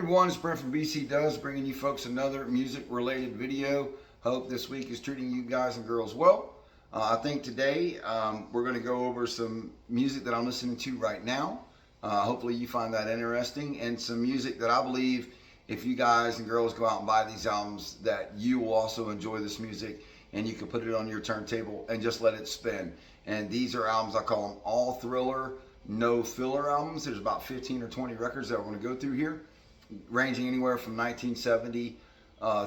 everyone, it's Brent from BC Does, bringing you folks another music-related video. Hope this week is treating you guys and girls well. I think today we're going to go over some music that I'm listening to right now. Hopefully you find that interesting, and some music that I believe if you guys and girls go out and buy these albums that you will also enjoy this music, and you can put it on your turntable and just let it spin. And these are albums, I call them all thriller, no filler albums. There's about 15 or 20 records that we're going to go through here, ranging anywhere from 1970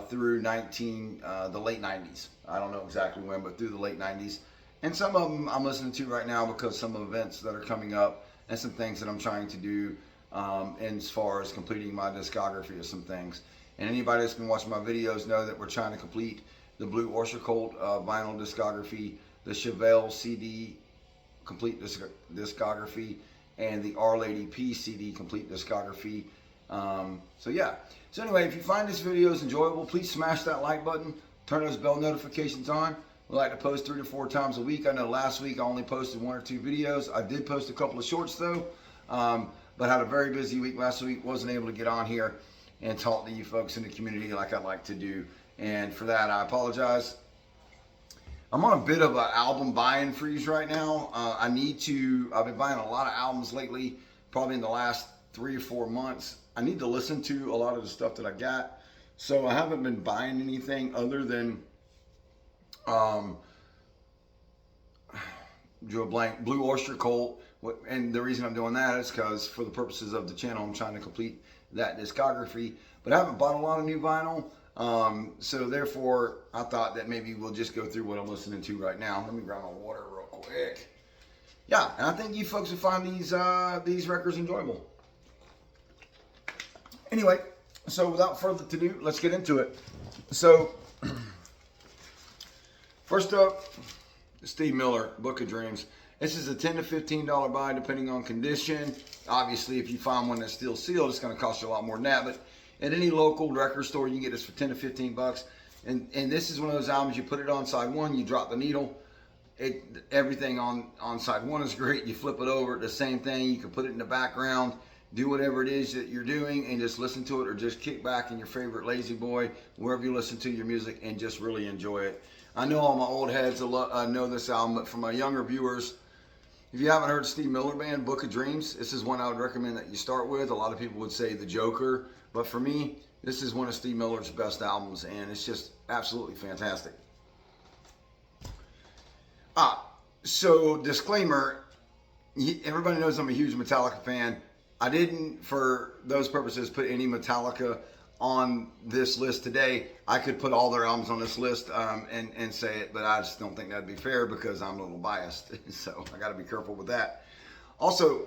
through the late 90s. I don't know exactly when, but through the late 90s. And some of them I'm listening to right now because some events that are coming up and some things that I'm trying to do as far as completing my discography of some things. And anybody that's been watching my videos know that we're trying to complete the Blue Oyster Cult vinyl discography, the Chevelle CD complete discography, and the Our Lady P CD complete discography. So yeah. So anyway, if you find this video is enjoyable, please smash that like button, turn those bell notifications on. We like to post 3 to 4 times a week. I know last week I only posted 1 or 2 videos. I did post a couple of shorts though, but had a very busy week last week. Wasn't able to get on here and talk to you folks in the community like I'd like to do. And for that, I apologize. I'm on a bit of an album buying freeze right now. I've been buying a lot of albums lately, probably in the last 3 or 4 months. I need to listen to a lot of the stuff that I got. So I haven't been buying anything other than drew a blank, Blue Oyster Cult. And the reason I'm doing that is because for the purposes of the channel, I'm trying to complete that discography. But I haven't bought a lot of new vinyl. So therefore, I thought that maybe we'll just go through what I'm listening to right now. Let me grab my water real quick. Yeah, and I think you folks will find these records enjoyable. Anyway, so without further ado, let's get into it. So, first up, Steve Miller, Book of Dreams. This is a $10 to $15 buy depending on condition. Obviously, if you find one that's still sealed, it's going to cost you a lot more than that. But at any local record store, you can get this for 10 to 15 bucks. And this is one of those albums, you put it on side one, you drop the needle. Everything on side one is great. You flip it over, the same thing. You can put it in the background, do whatever it is that you're doing, and just listen to it, or just kick back in your favorite Lazy Boy, wherever you listen to your music, and just really enjoy it. I know all my old heads know this album, but for my younger viewers, if you haven't heard Steve Miller Band, Book of Dreams, this is one I would recommend that you start with. A lot of people would say The Joker, but for me, this is one of Steve Miller's best albums, and it's just absolutely fantastic. So disclaimer, everybody knows I'm a huge Metallica fan. I didn't, for those purposes, put any Metallica on this list today. I could put all their albums on this list and say it, but I just don't think that'd be fair because I'm a little biased. So I got to be careful with that. Also,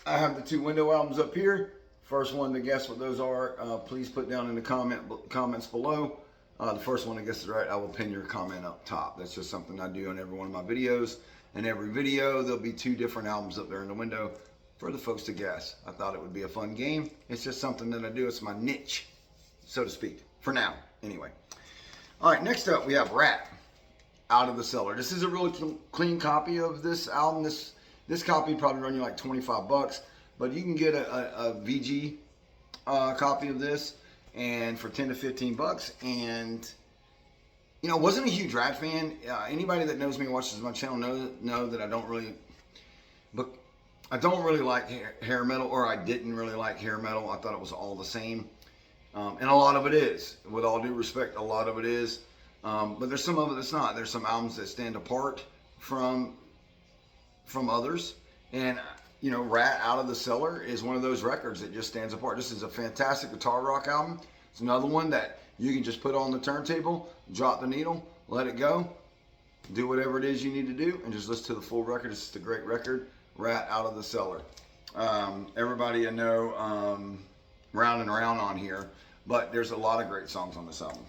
I have the 2 Window albums up here. First one to guess what those are, please put down in the comments below. The first one to guess is right, I will pin your comment up top. That's just something I do on every one of my videos. In every video, there'll be 2 different albums up there in the window for the folks to guess. I thought it would be a fun game. It's just something that I do. It's my niche, so to speak, for now, anyway. All right, next up we have Ratt, Out of the Cellar. This is a really clean copy of this album. This copy would probably run you like 25 bucks, but you can get a VG copy of this and for 10 to 15 bucks. And you know, wasn't a huge Ratt fan. Anybody that knows me and watches my channel know that I don't really like hair metal, or I didn't really like hair metal. I thought it was all the same. And a lot of it is, with all due respect, a lot of it is. But there's some of it that's not. There's some albums that stand apart from others. And you know, Ratt, Out of the Cellar is one of those records that just stands apart. This is a fantastic guitar rock album. It's another one that you can just put on the turntable, drop the needle, let it go, do whatever it is you need to do, and just listen to the full record. It's just a great record. Ratt, Out of the Cellar. Everybody I know Round and Round on here, but there's a lot of great songs on this album.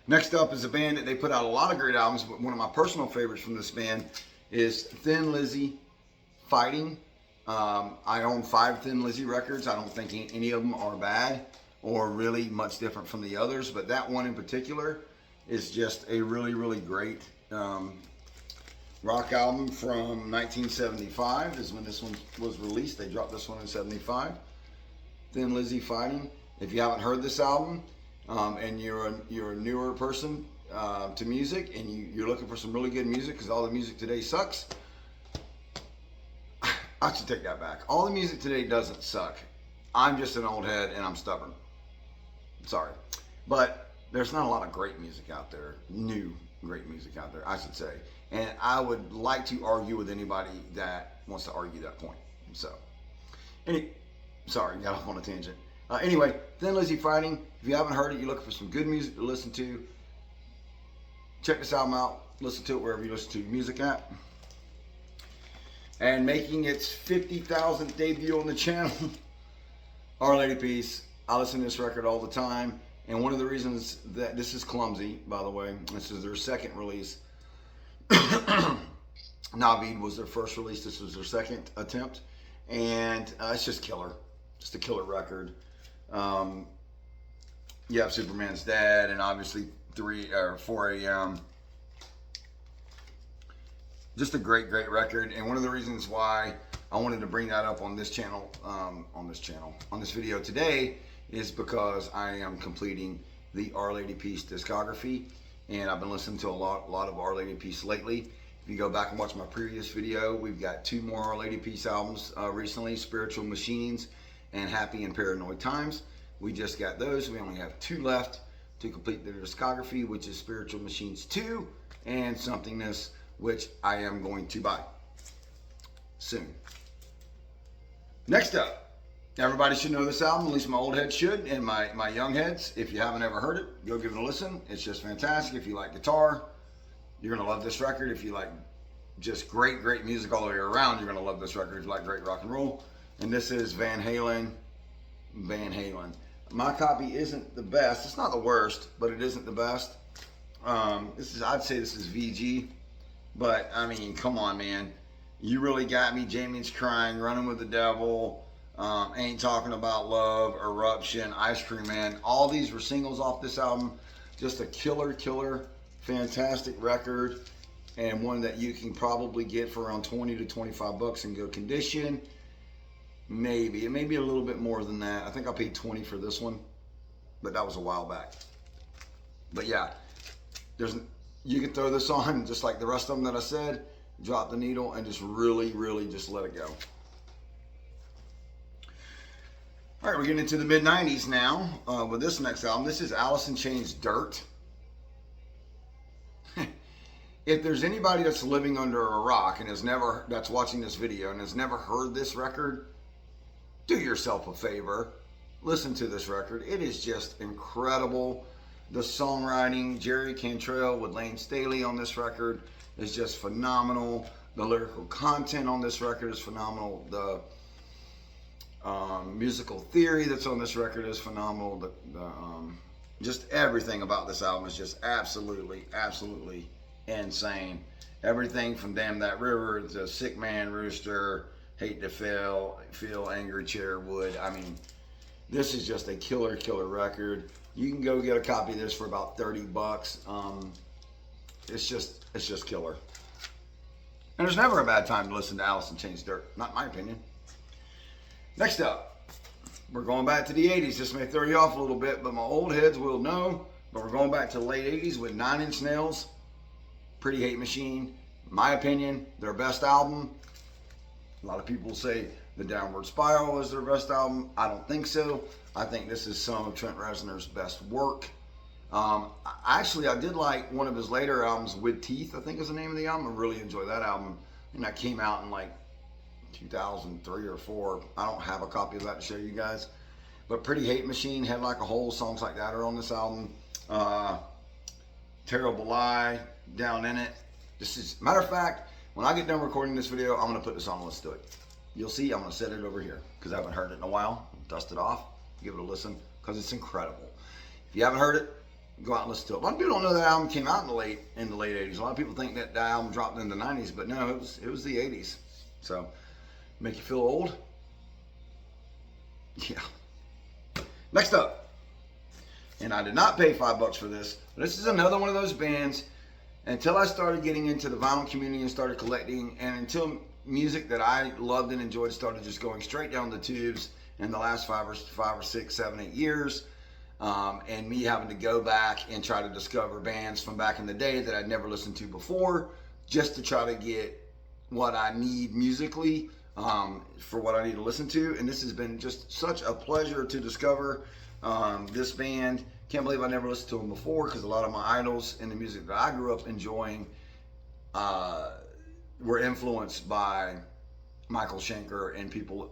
Next up is a band that they put out a lot of great albums, but one of my personal favorites from this band is Thin Lizzy, Fighting. I own 5 Thin Lizzy records. I don't think any of them are bad or really much different from the others, but that one in particular is just a really, really great rock album from 1975 is when this one was released. They dropped this one in 75. Thin Lizzy Fighting. If you haven't heard this album, and you're a newer person to music, and you're looking for some really good music because all the music today sucks, I should take that back. All the music today doesn't suck. I'm just an old head and I'm stubborn. Sorry. But there's not a lot of great music out there, new great music out there, I should say. And I would like to argue with anybody that wants to argue that point. So, sorry, got off on a tangent. Anyway, Thin Lizzy Fighting. If you haven't heard it, you're looking for some good music to listen to, check this album out. Listen to it wherever you listen to your music at. And making its 50,000th debut on the channel, Our Lady Peace. I listen to this record all the time. And one of the reasons that this is Clumsy, by the way, this is their second release. Navid was their first release. This was their second attempt. And it's just killer. Just a killer record. You have Superman's Dad and obviously 3 or 4 a.m. Just a great record. And one of the reasons why I wanted to bring that up on this channel, on this video today, is because I am completing the Our Lady Peace discography, and I've been listening to a lot of Our Lady Peace lately. If you go back and watch my previous video, we've got 2 more Our Lady Peace albums recently, Spiritual Machines and Happy and Paranoid Times. We just got those. We only have 2 left to complete the discography, which is Spiritual Machines 2 and Somethingness, which I am going to buy soon. Next up, everybody should know this album, at least my old heads should, and my young heads. If you haven't ever heard it, go give it a listen. It's just fantastic. If you like guitar, you're going to love this record. If you like just great music all the way around, you're going to love this record. If you like great rock and roll. And this is Van Halen. My copy isn't the best. It's not the worst, but it isn't the best. I'd say this is VG. But, I mean, come on, man. You Really Got Me, Jamie's Crying, Running with the Devil, Ain't Talking About Love, Eruption, Ice Cream Man. All these were singles off this album. Just a killer, fantastic record, and one that you can probably get for around 20 to 25 bucks in good condition. Maybe. It may be a little bit more than that. I think I paid 20 for this one, but that was a while back. But yeah, you can throw this on just like the rest of them that I said, drop the needle, and just really just let it go. All right, we're getting into the mid-90s now with this next album. This is Alice in Chains' Dirt. If there's anybody that's living under a rock and that's watching this video and has never heard this record, do yourself a favor. Listen to this record. It is just incredible. The songwriting, Jerry Cantrell with Lane Staley on this record is just phenomenal. The lyrical content on this record is phenomenal. The musical theory that's on this record is phenomenal. Just everything about this album is just absolutely insane. Everything from Damn That River to Sick Man Rooster, Hate to Feel, Angry Cherwood. I mean, this is just a killer record. You can go get a copy of this for about 30 bucks. It's just killer. And there's never a bad time to listen to Alice in Chains' Dirt, not in my opinion. Next up, we're going back to the 80s. This may throw you off a little bit, but my old heads will know. But we're going back to the late 80s with 9 Inch Nails, Pretty Hate Machine. In my opinion, their best album. A lot of people say The Downward Spiral is their best album. I don't think so. I think this is some of Trent Reznor's best work. Actually, I did like one of his later albums, With Teeth, I think is the name of the album. I really enjoy that album. And that came out in like 2003 or 4. I don't have a copy of that to show you guys. But Pretty Hate Machine, Head Like a Hole, songs like that are on this album. Terrible Lie, Down in It. Matter of fact, when I get done recording this video, I'm going to put this on. Let's do it. You'll see, I'm going to set it over here because I haven't heard it in a while. Dust it off, give it a listen because it's incredible. If you haven't heard it, go out and listen to it. A lot of people don't know that album came out in the late 80s. A lot of people think that album dropped in the 90s, but no, it was the 80s. So, make you feel old? Yeah. Next up, and I did not pay $5 for this, but this is another one of those bands. Until I started getting into the vinyl community and started collecting, and until music that I loved and enjoyed started just going straight down the tubes in the last 5 or 6, 7, 8 years. And me having to go back and try to discover bands from back in the day that I'd never listened to before, just to try to get what I need musically, for what I need to listen to. And this has been just such a pleasure to discover this band. Can't believe I never listened to them before, because a lot of my idols in the music that I grew up enjoying were influenced by Michael Schenker and people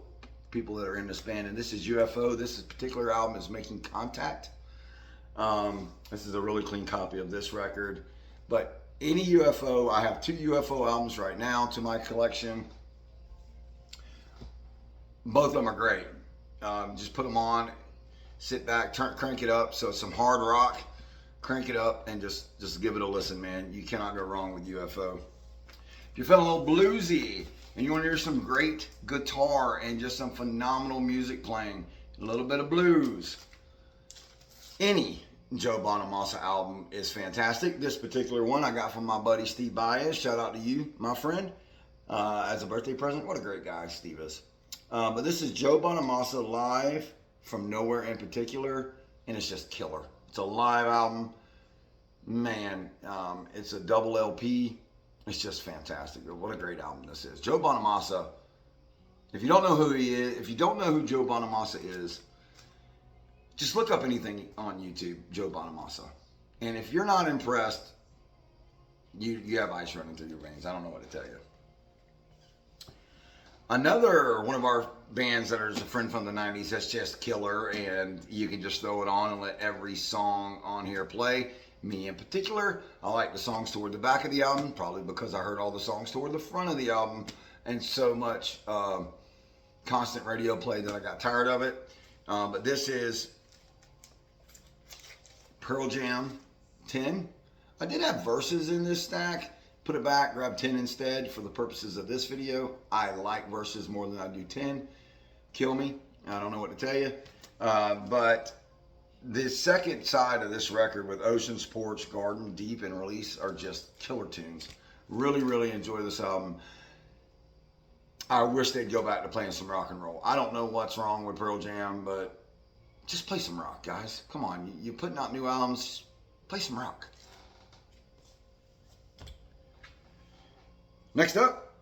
that are in this band. And this is UFO. This particular album is Making Contact. This is a really clean copy of this record. But any UFO, I have 2 UFO albums right now to my collection. Both of them are great. Just put them on, sit back, crank it up. So some hard rock, crank it up, and just give it a listen, man. You cannot go wrong with UFO. If you're feeling a little bluesy and you want to hear some great guitar and just some phenomenal music playing, a little bit of blues, any Joe Bonamassa album is fantastic. This particular one I got from my buddy Steve Baez. Shout out to you, my friend, as a birthday present. What a great guy Steve is. But this is Joe Bonamassa live from Nowhere in Particular, and it's just killer. It's a live album. Man, it's a double LP. It's just fantastic. What a great album this is. Joe Bonamassa, if you don't know who he is, if you don't know who Joe Bonamassa is, just look up anything on YouTube, Joe Bonamassa. And if you're not impressed, you have ice running through your veins. I don't know what to tell you. Another one of our bands that is a friend from the 90s that's just killer, and you can just throw it on and let every song on here play. Me in particular, I like the songs toward the back of the album, probably because I heard all the songs toward the front of the album and so much constant radio play that I got tired of it. But this is Pearl Jam 10. I did have Verses in this stack. Put it back, grab 10 instead for the purposes of this video. I like Verses more than I do 10. Kill me. I don't know what to tell you. But the second side of this record with Ocean's Porch, Garden, Deep, and Release are just killer tunes. Really, really enjoy this album. I wish they'd go back to playing some rock and roll. I don't know what's wrong with Pearl Jam, but just play some rock, guys. Come on, you're putting out new albums. Play some rock. Next up,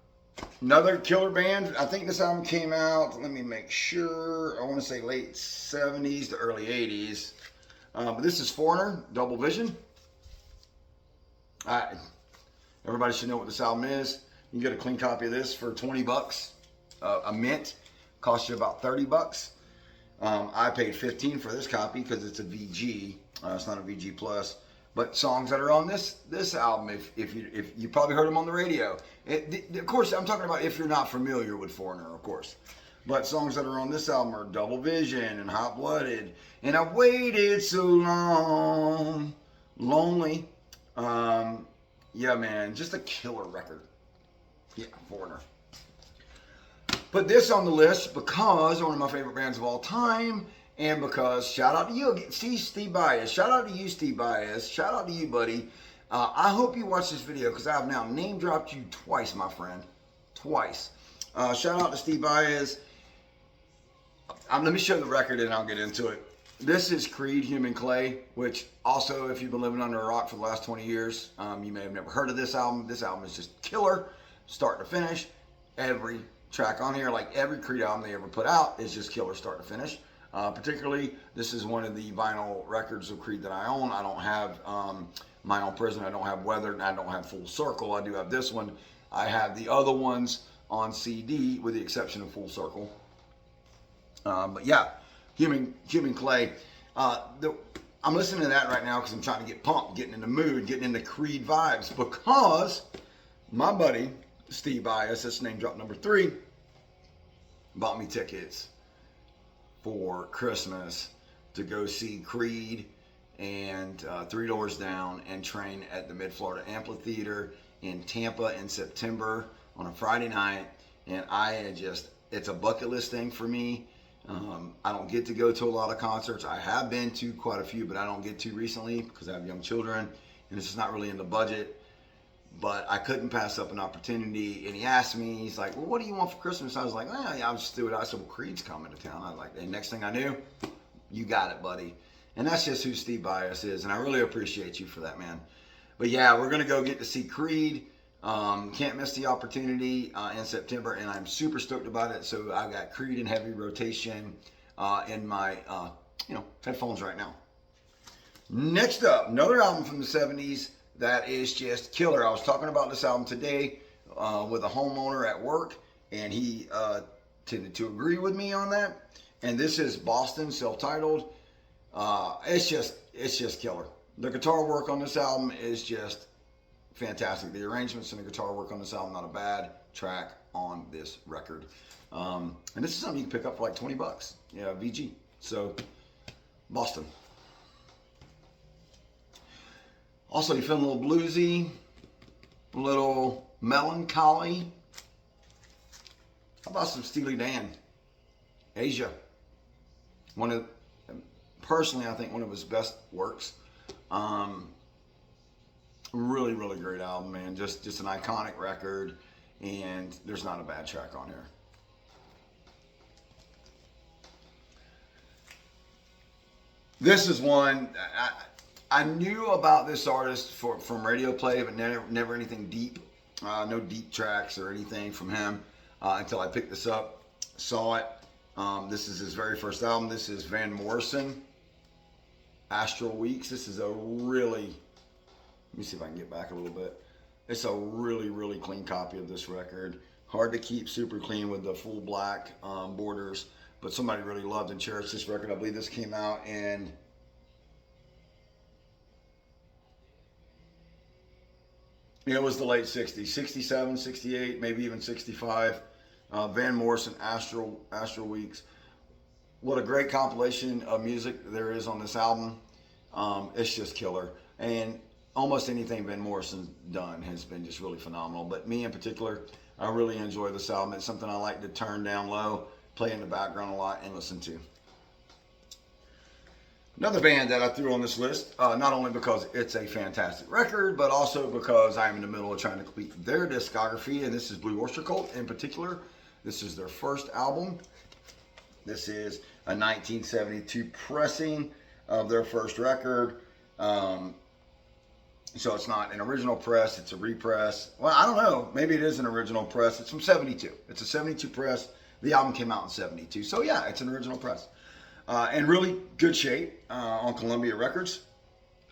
another killer band. I think this album came out, let me make sure, I want to say late 70s to early 80s. But this is Foreigner, Double Vision. Everybody should know what this album is. You can get a clean copy of this for 20 bucks. A mint costs you about 30 bucks. I paid 15 for this copy because it's a VG. It's not a VG Plus. But songs that are on this album, if you probably heard them on the radio. Of course, I'm talking about if you're not familiar with Foreigner, of course. But songs that are on this album are Double Vision and Hot Blooded. And I've waited so long. Lonely. Yeah, man, just a killer record. Yeah, Foreigner. Put this on the list because one of my favorite bands of all time. And because, shout out to you, Steve Baez. Shout out to you, Steve Baez. Shout out to you, buddy. I hope you watch this video because I have now name dropped you twice, my friend. Twice. Shout out to Steve Baez. Let me show the record and I'll get into it. This is Creed, Human Clay, which also, if you've been living under a rock for the last 20 years, you may have never heard of this album. This album is just killer, start to finish. Every track on here, like every Creed album they ever put out, is just killer start to finish. Particularly, this is one of the vinyl records of Creed that I own. I don't have My Own Prison, I don't have Weathered, and I don't have Full Circle. I do have this one. I have the other ones on CD, with the exception of Full Circle. But yeah, Human Clay. I'm listening to that right now because I'm trying to get pumped, getting in the mood, getting into Creed vibes, because my buddy, Steve Baez, that's name drop number 3, bought me tickets for Christmas to go see Creed and Three Doors Down and Train at the Mid-Florida Amphitheater in Tampa in September on a Friday night. And it's a bucket list thing for me. I don't get to go to a lot of concerts. I have been to quite a few, but I don't get to recently because I have young children and it's just not really in the budget. but I couldn't pass up an opportunity. And he asked me, he's like, well, what do you want for Christmas? I was like, yeah, I'll just do it. I said, well, Creed's coming to town. I was like, and next thing I knew, you got it, buddy. And that's just who Steve Bias is. And I really appreciate you for that, man. But yeah, we're going to go get to see Creed. Can't miss the opportunity in September. And I'm super stoked about it. So I've got Creed in heavy rotation in my headphones right now. Next up, another album from the 70s that is just killer. I was talking about this album today with a homeowner at work, and he tended to agree with me on that. And this is Boston, self-titled. It's just killer. The guitar work on this album is just fantastic. The arrangements and the guitar work on this album, not a bad track on this record. And this is something you can pick up for like $20. Yeah, VG. So, Boston. Also, you feeling a little bluesy, a little melancholy. How about some Steely Dan? Asia. Personally, I think one of his best works. Really, really great album, man. Just an iconic record, and there's not a bad track on here. This is one I knew about this artist from radio play, but never anything deep. No deep tracks or anything from him until I picked this up, saw it. This is his very first album. This is Van Morrison, Astral Weeks. This is a really, let me see if I can get back a little bit. It's a really, really clean copy of this record. Hard to keep super clean with the full black borders, but somebody really loved and cherished this record. I believe this came out in it was the late 60s, 67, 68, maybe even 65. Van Morrison, Astral Weeks. What a great compilation of music there is on this album. It's just killer. And almost anything Van Morrison's done has been just really phenomenal. But me in particular, I really enjoy this album. It's something I like to turn down low, play in the background a lot, and listen to. Another band that I threw on this list, not only because it's a fantastic record, but also because I'm in the middle of trying to complete their discography, and this is Blue Oyster Cult in particular. This is their first album. This is a 1972 pressing of their first record. So it's not an original press, it's a repress. Well, I don't know. Maybe it is an original press. It's from 72. It's a 72 press. The album came out in 72. So yeah, it's an original press. In really good shape on Columbia Records.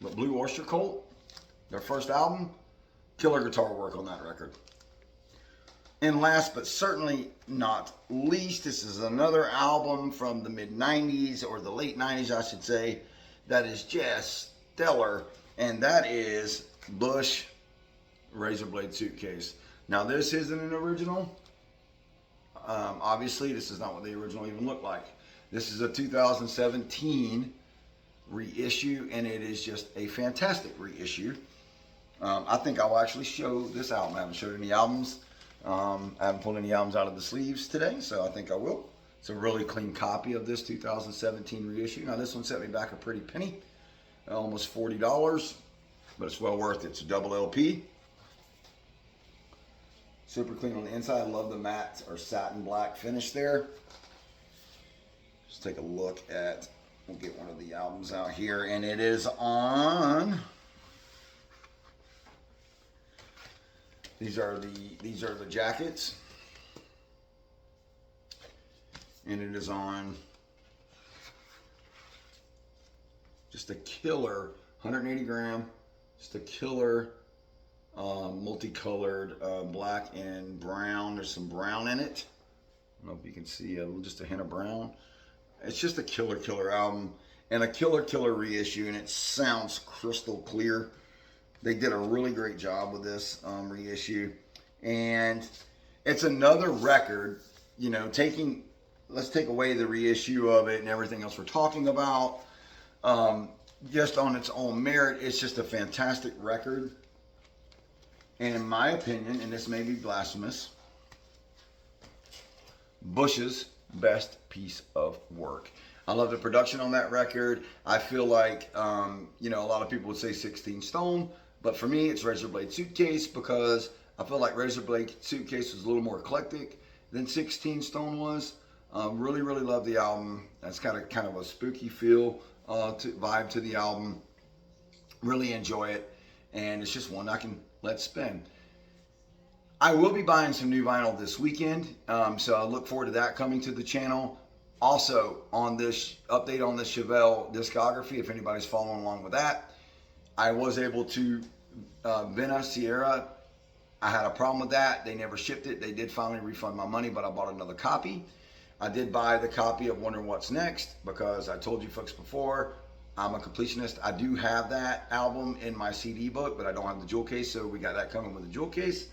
But Blue Oyster Cult, their first album, killer guitar work on that record. And last but certainly not least, this is another album from the mid-90s, or the late 90s, I should say, that is just stellar, and that is Bush Razorblade Suitcase. Now, this isn't an original. Obviously, this is not what the original even looked like. This is a 2017 reissue, and it is just a fantastic reissue. I think I'll actually show this album. I haven't showed any albums. I haven't pulled any albums out of the sleeves today, so I think I will. It's a really clean copy of this 2017 reissue. Now, this one set me back a pretty penny, almost $40, but it's well worth it. It's a double LP. Super clean on the inside. I love the matte or satin black finish there. Let's take a look at, we'll get one of the albums out here, and it is on, these are the jackets, and it is on just a killer 180 gram, just a killer multicolored black and brown. There's some brown in it. I don't know if you can see just a hint of brown. It's just a killer album, and a killer reissue, and it sounds crystal clear. They did a really great job with this reissue, and it's another record, you know, let's take away the reissue of it and everything else we're talking about. Just on its own merit, it's just a fantastic record. And in my opinion, and this may be blasphemous, Bush's best piece of work. I love the production on that record. I feel like, you know, a lot of people would say 16 Stone, But for me, it's Razor Blade Suitcase because I feel like Razor Blade Suitcase was a little more eclectic than 16 Stone was. Really, really love the album. That's kind of a spooky feel vibe to the album. Really enjoy it, and it's just one I can let spin. I will be buying some new vinyl this weekend, so I look forward to that coming to the channel. Also, on this update on the Chevelle discography, if anybody's following along with that, I was able to Vena Sierra. I had a problem with that. They never shipped it. They did finally refund my money, but I bought another copy. I did buy the copy of Wonder What's Next because I told you folks before, I'm a completionist. I do have that album in my CD book, but I don't have the jewel case, so we got that coming with the jewel case.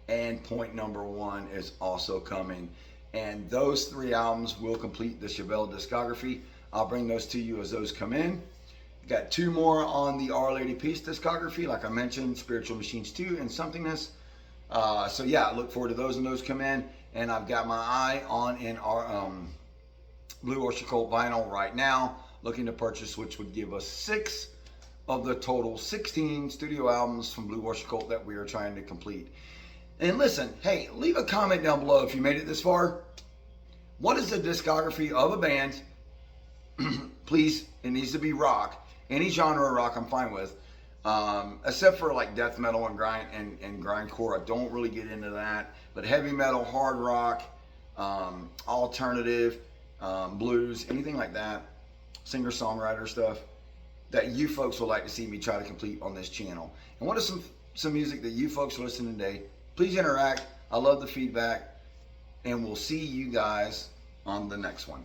And Point Number One is also coming. And those 3 albums will complete the Chevelle discography. I'll bring those to you as those come in. Got 2 more on the Our Lady Peace discography, like I mentioned, Spiritual Machines 2 and Somethingness. So yeah, I look forward to those when those come in. And I've got my eye on an Blue Oyster Cult vinyl right now, looking to purchase, which would give us 6 of the total 16 studio albums from Blue Oyster Cult that we are trying to complete. And listen, hey, leave a comment down below if you made it this far. What is the discography of a band? Please, it needs to be rock. Any genre of rock I'm fine with. Except for like death metal and grindcore. I don't really get into that. But heavy metal, hard rock, alternative, blues, anything like that, singer-songwriter stuff that you folks would like to see me try to complete on this channel. And what is some music that you folks are listening today? Please interact. I love the feedback. And we'll see you guys on the next one.